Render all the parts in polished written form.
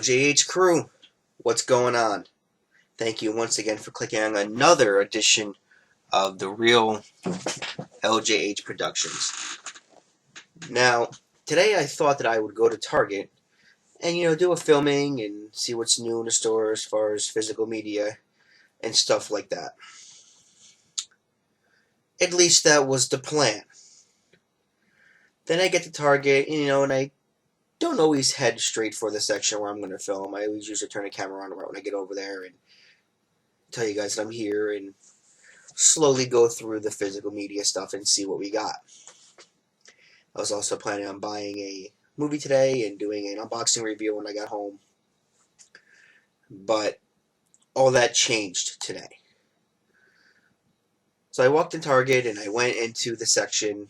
LJH crew, what's going on? Thank you once again for clicking on another edition of the Real LJH Productions. Now, today I thought that I would go to Target and do a filming and see what's new in the store as far as physical media and stuff like that. At least that was the plan. Then I get to Target, and I don't always head straight for the section where I'm going to film. I always usually turn the camera on right when I get over there and tell you guys that I'm here and slowly go through the physical media stuff and see what we got. I was also planning on buying a movie today and doing an unboxing review when I got home. But all that changed today. So I walked in Target and I went into the section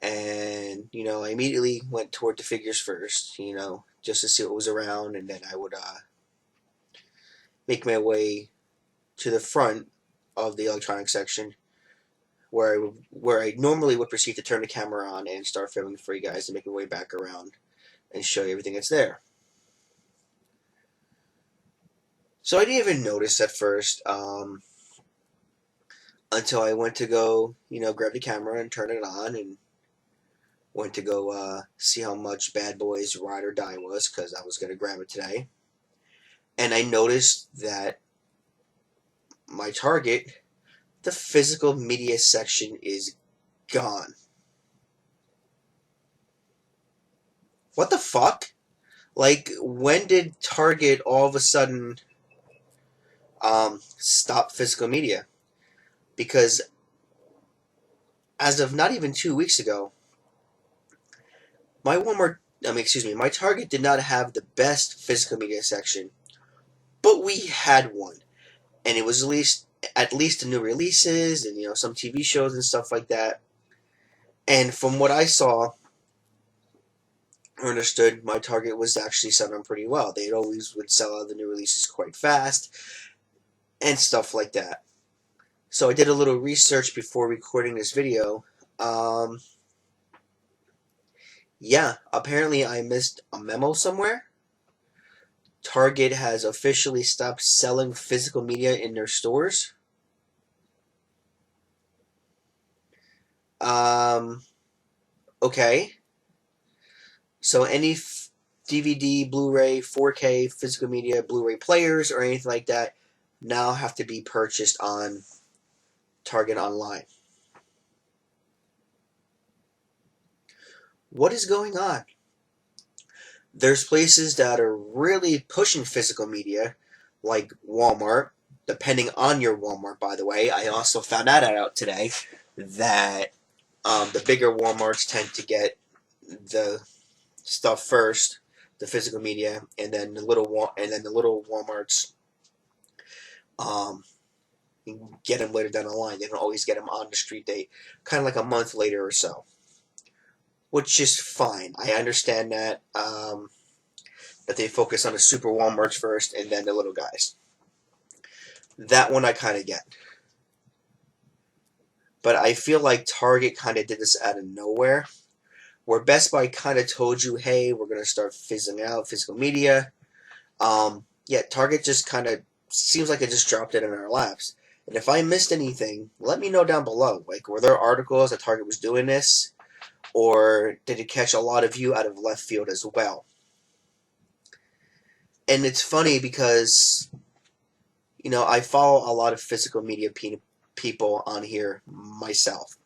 and, I immediately went toward the figures first, just to see what was around, and then I would make my way to the front of the electronics section where I normally would proceed to turn the camera on and start filming for you guys and make my way back around and show you everything that's there. So I didn't even notice at first until I went to go, grab the camera and turn it on, and went to go see how much Bad Boys Ride or Die was, because I was going to grab it today. And I noticed that my Target, the physical media section is gone. What the fuck? Like, when did Target all of a sudden stop physical media? Because as of not even 2 weeks ago, my Target did not have the best physical media section, but we had one, and it was at least the new releases and some TV shows and stuff like that. And from what I saw or understood, my Target was actually selling pretty well. They always would sell out the new releases quite fast and stuff like that. So I did a little research before recording this video. Yeah, apparently I missed a memo somewhere. Target has officially stopped selling physical media in their stores. Okay. So any DVD, Blu-ray, 4K, physical media, Blu-ray players, or anything like that now have to be purchased on Target Online. What is going on? There's places that are really pushing physical media, like Walmart, depending on your Walmart, by the way. I also found that out today, that the bigger Walmarts tend to get the stuff first, the physical media, and then the little Walmarts you can get them later down the line. They don't always get them on the street date, kind of like a month later or so, which is fine. I understand that that they focus on the super Walmarts first and then the little guys. That one I kind of get. But I feel like Target kind of did this out of nowhere, where Best Buy kind of told you, hey, we're going to start fizzing out physical media. Yeah, Target just kind of seems like it just dropped it in our laps. And if I missed anything, let me know down below. Like, were there articles that Target was doing this? Or did it catch a lot of you out of left field as well? And it's funny because, I follow a lot of physical media people on here myself.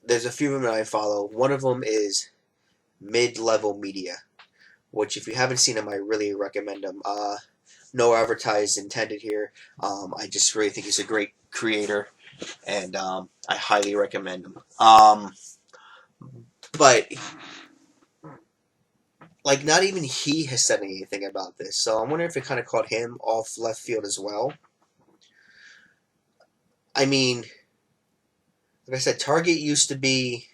There's a few of them that I follow. One of them is Mid-Level Media, which if you haven't seen them, I really recommend them. No advertise intended here. I just really think he's a great creator, and I highly recommend him. But like, not even he has said anything about this, so I'm wondering if it kind of caught him off left field as well. I mean, like I said, Target used to be,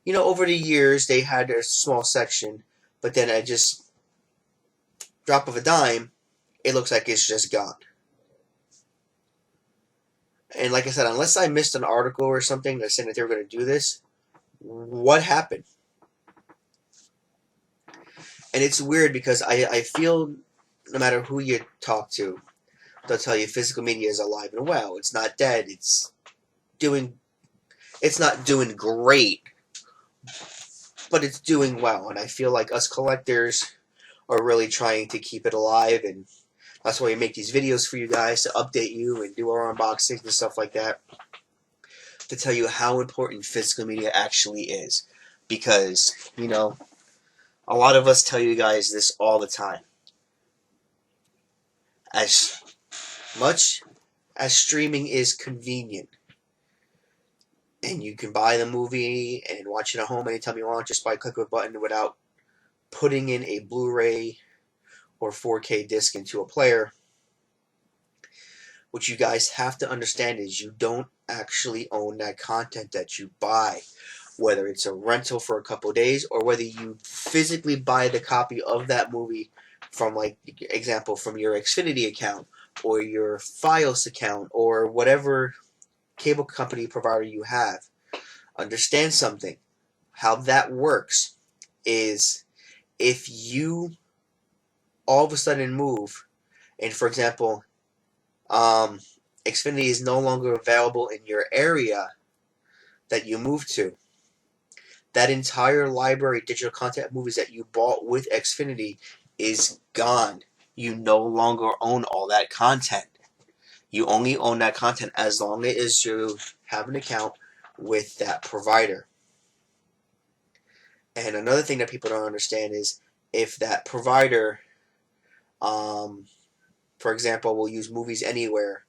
over the years they had a small section, but then at just drop of a dime, it looks like it's just gone. And like I said, unless I missed an article or something that said that they were going to do this, What happened? And it's weird because I feel no matter who you talk to, they'll tell you physical media is alive and well. It's not dead. Doing it's not doing great, but it's doing well. And I feel like us collectors are really trying to keep it alive, and that's why we make these videos for you guys to update you and do our unboxings and stuff like that, to tell you how important physical media actually is. Because, a lot of us tell you guys this all the time. As much as streaming is convenient, and you can buy the movie and watch it at home anytime you want just by click of a button without putting in a Blu-ray or 4K disc into a player, what you guys have to understand is you don't actually own that content that you buy. Whether it's a rental for a couple of days or whether you physically buy the copy of that movie from, like, example, from your Xfinity account or your Fios account or whatever cable company provider you have. Understand something. How that works is if you all of a sudden move, and for example, Xfinity is no longer available in your area that you moved to, that entire library of digital content movies that you bought with Xfinity is gone. You no longer own all that content. You only own that content as long as you have an account with that provider. And another thing that people don't understand is if that provider, for example, we'll use Movies Anywhere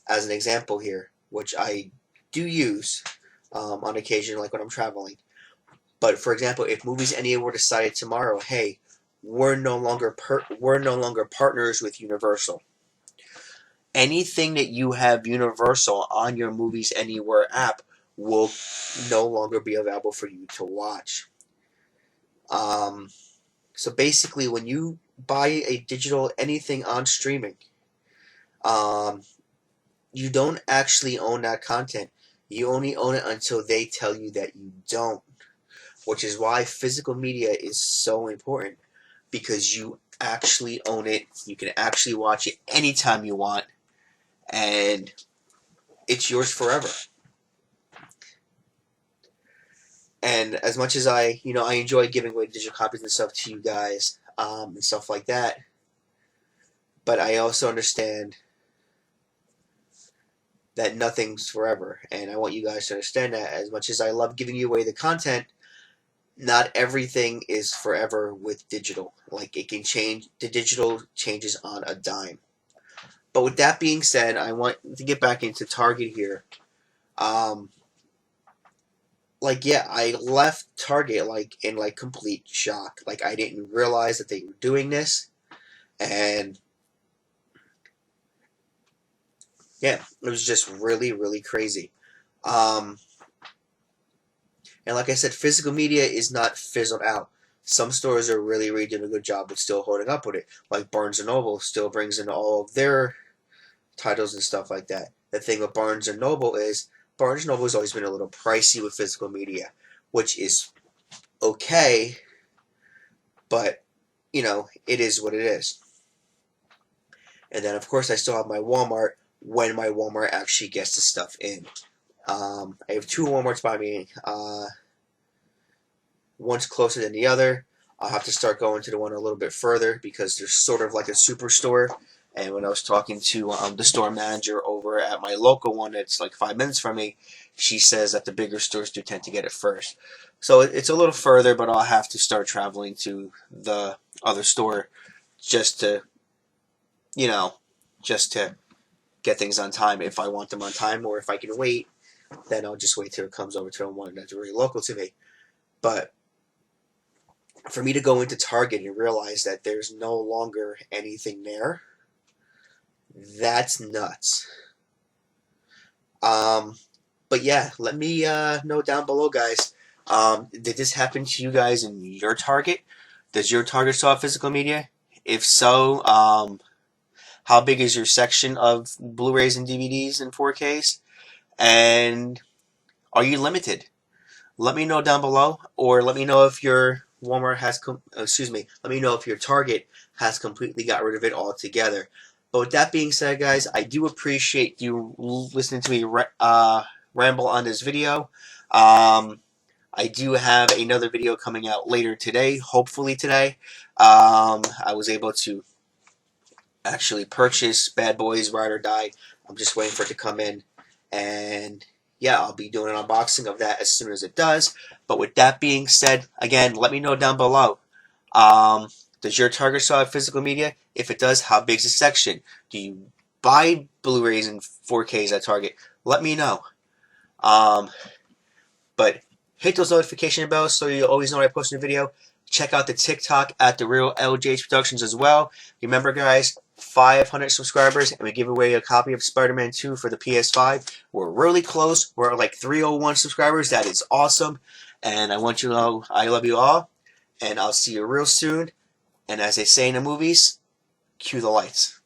as an example here, which I do use on occasion, like when I'm traveling. But for example, if Movies Anywhere decided tomorrow, hey, we're no longer partners with Universal. Anything that you have Universal on your Movies Anywhere app will no longer be available for you to watch. So basically, when you buy a digital anything on streaming, you don't actually own that content. You only own it until they tell you that you don't. Which is why physical media is so important. Because you actually own it. You can actually watch it anytime you want. And it's yours forever. And as much as I enjoy giving away digital copies and stuff to you guys, and stuff like that, but I also understand that nothing's forever. And I want you guys to understand that as much as I love giving you away the content, not everything is forever with digital. Like, it can change. The digital changes on a dime. But with that being said, I want to get back into Target here. I left Target in complete shock. Like, I didn't realize that they were doing this, and yeah, it was just really, really crazy. And like I said, physical media is not fizzled out. Some stores are really, really doing a good job with still holding up with it. Like Barnes & Noble still brings in all of their titles and stuff like that. The thing with Barnes & Noble is Barnes & Noble has always been a little pricey with physical media, which is okay, but, it is what it is. And then, of course, I still have my Walmart when my Walmart actually gets the stuff in. I have two Walmarts by me. One's closer than the other. I'll have to start going to the one a little bit further because there's sort of like a superstore. And when I was talking to the store manager over at my local one that's like 5 minutes from me, she says that the bigger stores do tend to get it first. So it's a little further, but I'll have to start traveling to the other store just to, just to get things on time if I want them on time, or if I can wait, then I'll just wait till it comes over to the one that's really local to me. But for me to go into Target and realize that there's no longer anything there, that's nuts. But yeah, let me know down below, guys. Did this happen to you guys in your Target? Does your Target still have physical media? If so, how big is your section of Blu-rays and DVDs and 4Ks? And are you limited? let me know down below, or let me know if your Walmart has, let me know if your Target has completely got rid of it altogether. But with that being said, guys, I do appreciate you listening to me ramble on this video. I do have another video coming out later today, hopefully today. I was able to actually purchase Bad Boys Ride or Die. I'm just waiting for it to come in, and yeah, I'll be doing an unboxing of that as soon as it does. But with that being said, again, let me know down below. Does your Target still have physical media? If it does, how big's the section? Do you buy Blu-rays and 4Ks at Target? Let me know. But hit those notification bells so you always know when I post a video. Check out the TikTok at The Real LJH Productions as well. Remember, guys, 500 subscribers, and we give away a copy of Spider-Man 2 for the PS5. We're really close. We're at like 301 subscribers. That is awesome. And I want you to know I love you all. And I'll see you real soon. And as they say in the movies, cue the lights.